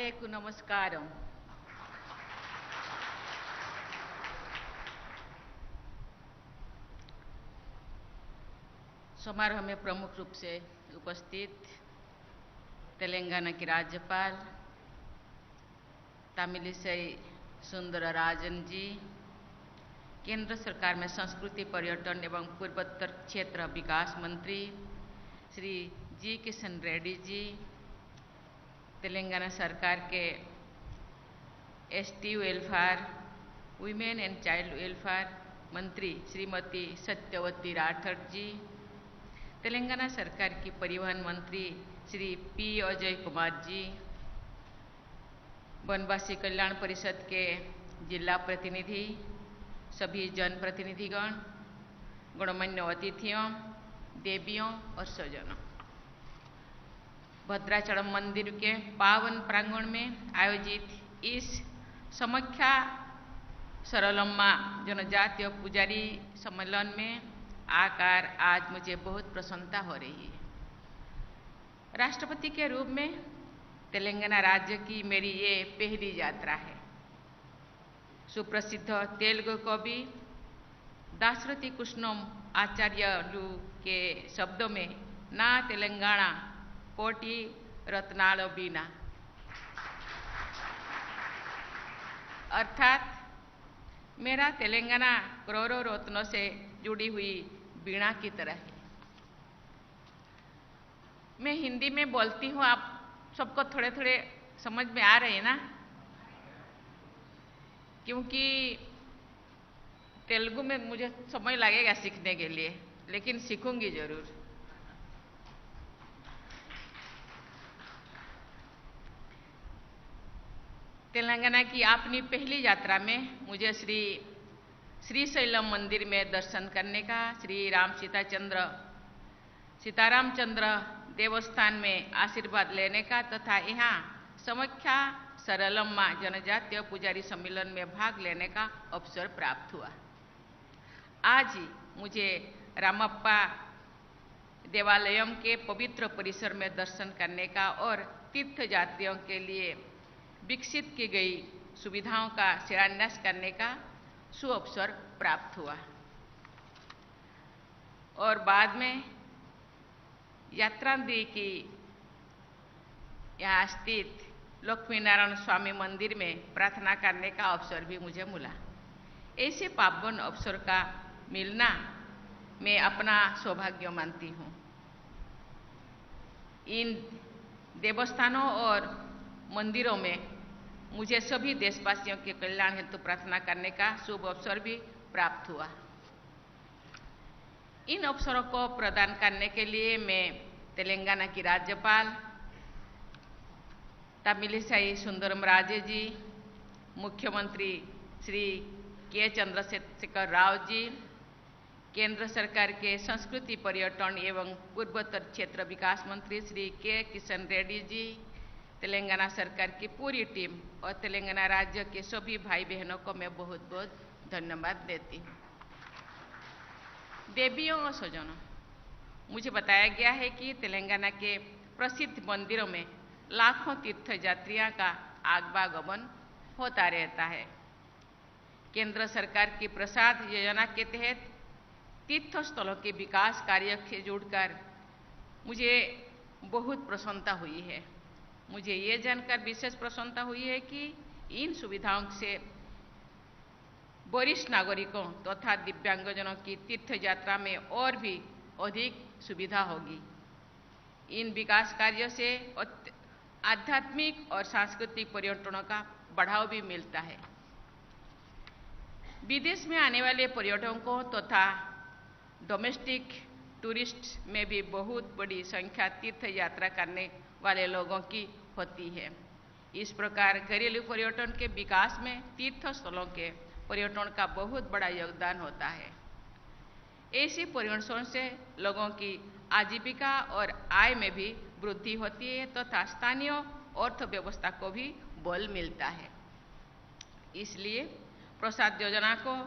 सभायकु नमस्कारम। समारोह में प्रमुख रूप से उपस्थित तेलंगाना की राज्यपाल तमिलिसाई सुंदरराजन जी, केंद्र सरकार में संस्कृति पर्यटन एवं पूर्वोत्तर क्षेत्र विकास मंत्री श्री जी किशन रेड्डी जी, तेलंगाना सरकार के ST welfare, women and child welfare मंत्री श्रीमती सत्यवती राठौर जी, तेलंगाना सरकार की परिवहन मंत्री श्री पी अजय कुमार जी, वनवासी कल्याण परिषद के जिला प्रतिनिधि, सभी जनप्रतिनिधिगण, गणमान्य अतिथियों, देवियों और स्वजनों, भद्राचलम मंदिर के पावन प्रांगण में आयोजित इस समाख्या सरलम्मा जनजातीय पुजारी सम्मेलन में आकर आज मुझे बहुत प्रसन्नता हो रही है। राष्ट्रपति के रूप में तेलंगाना राज्य की मेरी ये पहली यात्रा है। सुप्रसिद्ध तेलुगु कवि दाशरथी कृष्णम आचार्यलु के शब्दों में ना तेलंगाना कोटि रत्नाल बीना, अर्थात मेरा तेलंगाना करोड़ों रत्नों से जुड़ी हुई वीणा की तरह है। मैं हिंदी में बोलती हूँ, आप सबको थोड़े थोड़े समझ में आ रहे हैं ना? क्योंकि तेलुगु में मुझे समय लगेगा सीखने के लिए, लेकिन सीखूंगी जरूर। तेलंगाना की अपनी पहली यात्रा में मुझे श्रीशैलम मंदिर में दर्शन करने का, श्री सीतारामचंद्र देवस्थान में आशीर्वाद लेने का तथा यहाँ समाख्या सरलम्मा जनजातीय पुजारी सम्मेलन में भाग लेने का अवसर प्राप्त हुआ। आज ही मुझे रामप्पा देवालयम के पवित्र परिसर में दर्शन करने का और तीर्थयात्रियों के लिए विकसित की गई सुविधाओं का शिलान्यास करने का सुअवसर प्राप्त हुआ और बाद में यात्रांतरी की यहाँ स्थित लक्ष्मी नारायण स्वामी मंदिर में प्रार्थना करने का अवसर भी मुझे मिला। ऐसे पावन अवसर का मिलना मैं अपना सौभाग्य मानती हूँ। इन देवस्थानों और मंदिरों में मुझे सभी देशवासियों के कल्याण हेतु प्रार्थना करने का शुभ अवसर भी प्राप्त हुआ। इन अवसरों को प्रदान करने के लिए मैं तेलंगाना की राज्यपाल तमिलिसाई सुंदरराजन जी, मुख्यमंत्री श्री के चंद्रशेखर राव जी, केंद्र सरकार के संस्कृति पर्यटन एवं पूर्वोत्तर क्षेत्र विकास मंत्री श्री के किशन रेड्डी जी, तेलंगाना सरकार की पूरी टीम और तेलंगाना राज्य के सभी भाई बहनों को मैं बहुत बहुत धन्यवाद देती हूँ। देवियों और स्वजनों, मुझे बताया गया है कि तेलंगाना के प्रसिद्ध मंदिरों में लाखों तीर्थयात्रियों का आगमन होता रहता है। केंद्र सरकार की प्रसाद योजना के तहत तीर्थ स्थलों के विकास कार्य से जुड़कर मुझे बहुत प्रसन्नता हुई है। मुझे ये जानकर विशेष प्रसन्नता हुई है कि इन सुविधाओं से वरिष्ठ नागरिकों तथा दिव्यांगजनों की तीर्थ यात्रा में और भी अधिक सुविधा होगी। इन विकास कार्यों से आध्यात्मिक और सांस्कृतिक पर्यटनों का बढ़ावा भी मिलता है। विदेश में आने वाले पर्यटकों तथा डोमेस्टिक टूरिस्ट में भी बहुत बड़ी संख्या तीर्थ यात्रा करने वाले लोगों की होती है। इस प्रकार घरेलू पर्यटन के विकास में तीर्थ स्थलों के पर्यटन का बहुत बड़ा योगदान होता है। ऐसे पर्यटन से लोगों की आजीविका और आय में भी वृद्धि होती है तथा स्थानीय अर्थव्यवस्था को भी बल मिलता है। इसलिए प्रसाद योजना को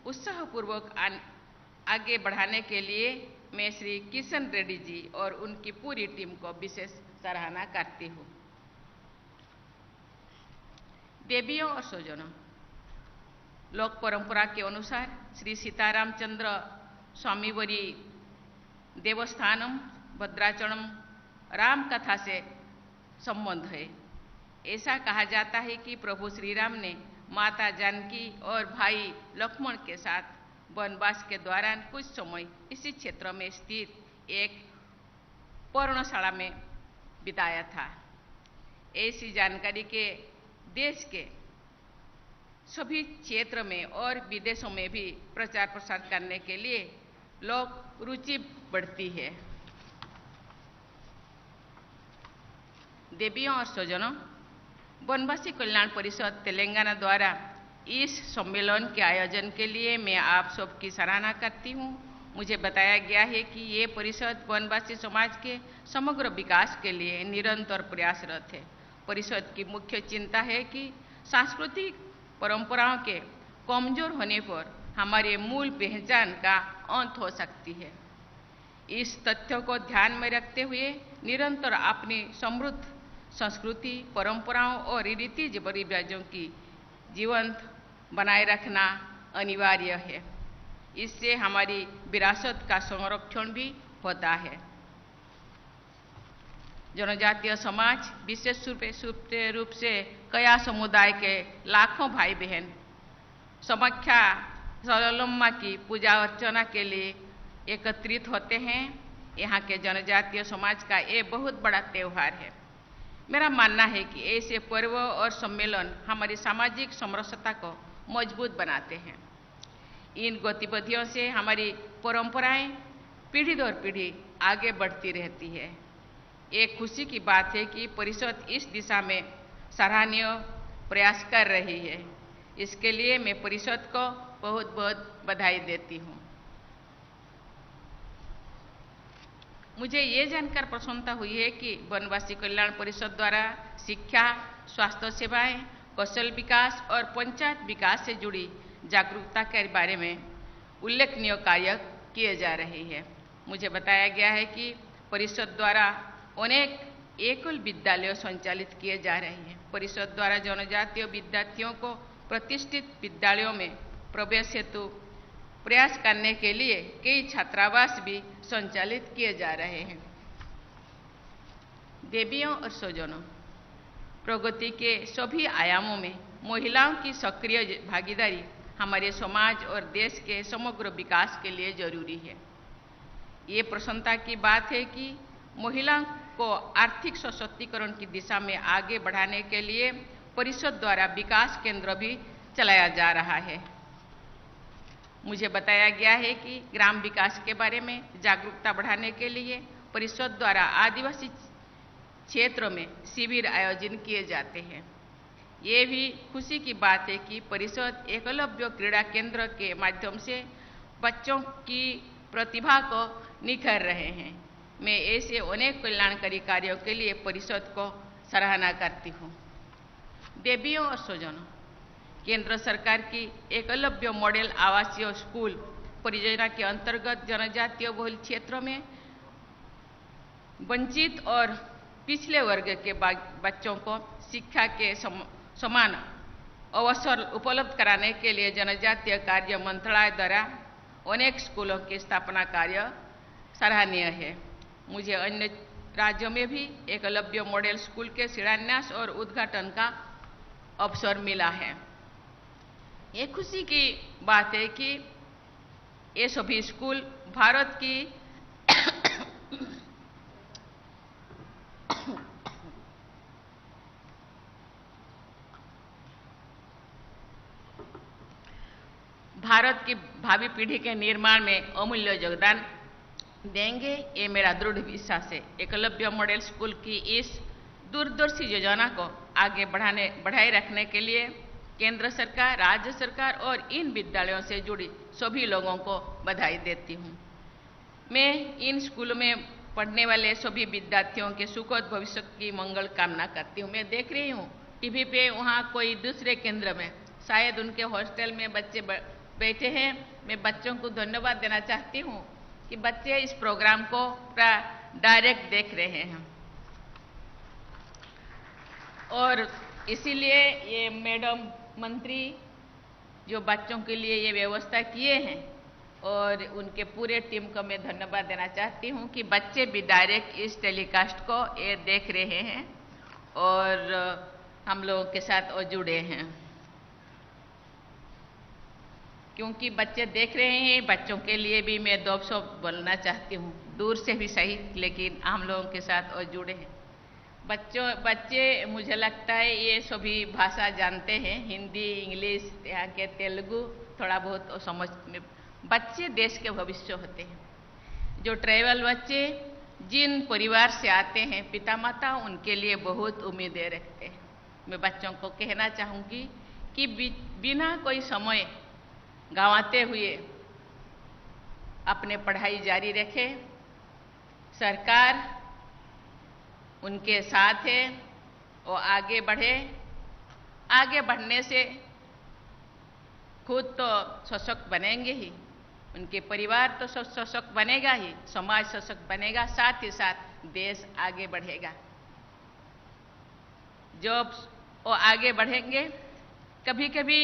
उत्साहपूर्वक आगे बढ़ाने के लिए मैं श्री किशन रेड्डी जी और उनकी पूरी टीम को विशेष सराहना करती हूँ। देवियों और स्वजनों, लोक परंपरा के अनुसार श्री सीतारामचंद्र स्वामीवरी देवस्थानम भद्राचलम राम कथा से संबंध है। ऐसा कहा जाता है कि प्रभु श्री राम ने माता जानकी और भाई लक्ष्मण के साथ वनवास के दौरान कुछ समय इसी क्षेत्र में स्थित एक पर्णशाला में बिताया था। ऐसी जानकारी के देश के सभी क्षेत्र में और विदेशों में भी प्रचार प्रसार करने के लिए लोग रुचि बढ़ती है। देवियों और स्वजनों, वनवासी कल्याण परिषद तेलंगाना द्वारा इस सम्मेलन के आयोजन के लिए मैं आप सबकी सराहना करती हूँ। मुझे बताया गया है कि ये परिषद वनवासी समाज के समग्र विकास के लिए निरंतर प्रयासरत है। परिषद की मुख्य चिंता है कि सांस्कृतिक परंपराओं के कमजोर होने पर हमारे मूल पहचान का अंत हो सकती है। इस तथ्य को ध्यान में रखते हुए निरंतर अपनी समृद्ध संस्कृति, परंपराओं और रीति रिवाजों की जीवंत बनाए रखना अनिवार्य है। इससे हमारी विरासत का संरक्षण भी होता है। जनजातीय समाज विशेष रूप से कया समुदाय के लाखों भाई बहन समाख्या सरलम्मा की पूजा अर्चना के लिए एकत्रित होते हैं। यहाँ के जनजातीय समाज का ये बहुत बड़ा त्यौहार है। मेरा मानना है कि ऐसे पर्व और सम्मेलन हमारी सामाजिक समरसता को मजबूत बनाते हैं। इन गतिविधियों से हमारी परंपराएं पीढ़ी दर पीढ़ी आगे बढ़ती रहती है। एक खुशी की बात है कि परिषद इस दिशा में सराहनीय प्रयास कर रही है। इसके लिए मैं परिषद को बहुत बहुत बधाई देती हूँ। मुझे ये जानकर प्रसन्नता हुई है कि वनवासी कल्याण परिषद द्वारा शिक्षा, स्वास्थ्य सेवाएं, कौशल विकास और पंचायत विकास से जुड़ी जागरूकता के बारे में उल्लेखनीय कार्य किए जा रहे हैं। मुझे बताया गया है कि परिषद द्वारा अनेक एकल विद्यालय संचालित किए जा रहे हैं। परिषद द्वारा जनजातीय विद्यार्थियों को प्रतिष्ठित विद्यालयों में प्रवेश हेतु प्रयास करने के लिए कई छात्रावास भी संचालित किए जा रहे हैं। देवियों और स्वजनों, प्रगति के सभी आयामों में महिलाओं की सक्रिय भागीदारी हमारे समाज और देश के समग्र विकास के लिए जरूरी है। ये प्रसन्नता की बात है कि महिलाओं को आर्थिक सशक्तिकरण की दिशा में आगे बढ़ाने के लिए परिषद द्वारा विकास केंद्र भी चलाया जा रहा है। मुझे बताया गया है कि ग्राम विकास के बारे में जागरूकता बढ़ाने के लिए परिषद द्वारा आदिवासी क्षेत्रों में शिविर आयोजित किए जाते हैं। ये भी खुशी की बात है कि परिषद एकलव्य क्रीड़ा केंद्र के माध्यम से बच्चों की प्रतिभा को निखर रहे हैं। मैं ऐसे अनेक कल्याणकारी कार्यों के लिए परिषद को सराहना करती हूँ। देवियों और स्वजनों, केंद्र सरकार की एकलव्य मॉडल आवासीय स्कूल परियोजना के अंतर्गत जनजातीय बहुल क्षेत्रों में वंचित और पिछले वर्ग के बच्चों को शिक्षा के समान अवसर उपलब्ध कराने के लिए जनजातीय कार्य मंत्रालय द्वारा अनेक स्कूलों की स्थापना कार्य सराहनीय है। मुझे अन्य राज्यों में भी एकलव्य मॉडल स्कूल के शिलान्यास और उद्घाटन का अवसर मिला है। ये खुशी की बात है कि ये सभी स्कूल भारत की भारत की भावी पीढ़ी के निर्माण में अमूल्य योगदान देंगे। ये मेरा दृढ़ विश्वास है। एकलव्य मॉडल स्कूल की इस दूरदर्शी योजना को आगे बढ़ाए रखने के लिए केंद्र सरकार, राज्य सरकार और इन विद्यालयों से जुड़ी सभी लोगों को बधाई देती हूँ। मैं इन स्कूलों में पढ़ने वाले सभी विद्यार्थियों के सुखद भविष्य की मंगल कामना करती हूँ। मैं देख रही हूँ टीवी पे वहाँ कोई दूसरे केंद्र में शायद उनके हॉस्टल में बच्चे बैठे हैं। मैं बच्चों को धन्यवाद देना चाहती हूँ कि बच्चे इस प्रोग्राम को डायरेक्ट देख रहे हैं। और इसीलिए ये मैडम मंत्री जो बच्चों के लिए ये व्यवस्था किए हैं और उनके पूरे टीम को मैं धन्यवाद देना चाहती हूँ कि बच्चे भी डायरेक्ट इस टेलीकास्ट को ये देख रहे हैं और हम लोगों के साथ और जुड़े हैं। क्योंकि बच्चे देख रहे हैं, बच्चों के लिए भी मैं दो शब्द बोलना चाहती हूँ, दूर से भी सही, लेकिन हम लोगों के साथ और जुड़े हैं। बच्चे मुझे लगता है ये सभी भाषा जानते हैं, हिंदी, इंग्लिश, यहाँ के तेलुगु थोड़ा बहुत और समझ में। बच्चे देश के भविष्य होते हैं। जो ट्राइबल बच्चे जिन परिवार से आते हैं, पिता माता उनके लिए बहुत उम्मीदें रखते हैं। मैं बच्चों को कहना चाहूँगी कि बिना कोई समय गंवाते हुए अपने पढ़ाई जारी रखें। सरकार उनके साथ है और आगे बढ़े। आगे बढ़ने से खुद तो सशक्त बनेंगे ही, उनके परिवार तो सशक्त बनेगा ही, समाज सशक्त बनेगा, साथ ही साथ देश आगे बढ़ेगा। जब वो आगे बढ़ेंगे, कभी कभी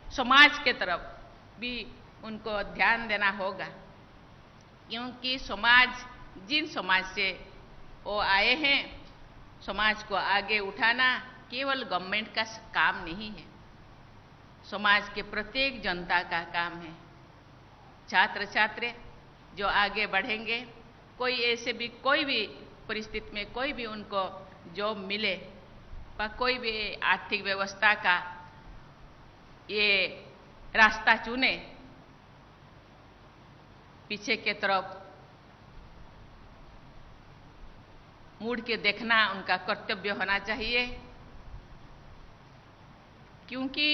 समाज के तरफ भी उनको ध्यान देना होगा, क्योंकि जिन समाज से वो आए हैं, समाज को आगे उठाना केवल गवर्नमेंट का काम नहीं है, समाज के प्रत्येक जनता का काम है। छात्र छात्रे जो आगे बढ़ेंगे, कोई भी परिस्थिति में कोई भी उनको जॉब मिले, पर कोई भी आर्थिक व्यवस्था का ये रास्ता चुने, पीछे के तरफ मुड़ के देखना उनका कर्तव्य होना चाहिए। क्योंकि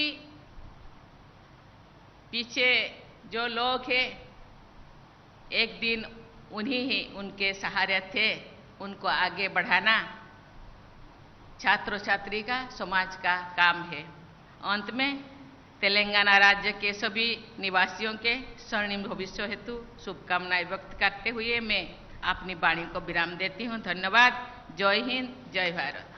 पीछे जो लोग हैं, एक दिन उन्हीं ही उनके सहारे थे, उनको आगे बढ़ाना छात्र छात्री का, समाज का काम है। अंत में तेलंगाना राज्य के सभी निवासियों के स्वर्णिम भविष्य हेतु शुभकामनाएं व्यक्त करते हुए मैं अपनी वाणी को विराम देती हूँ। धन्यवाद। जय हिंद, जय भारत।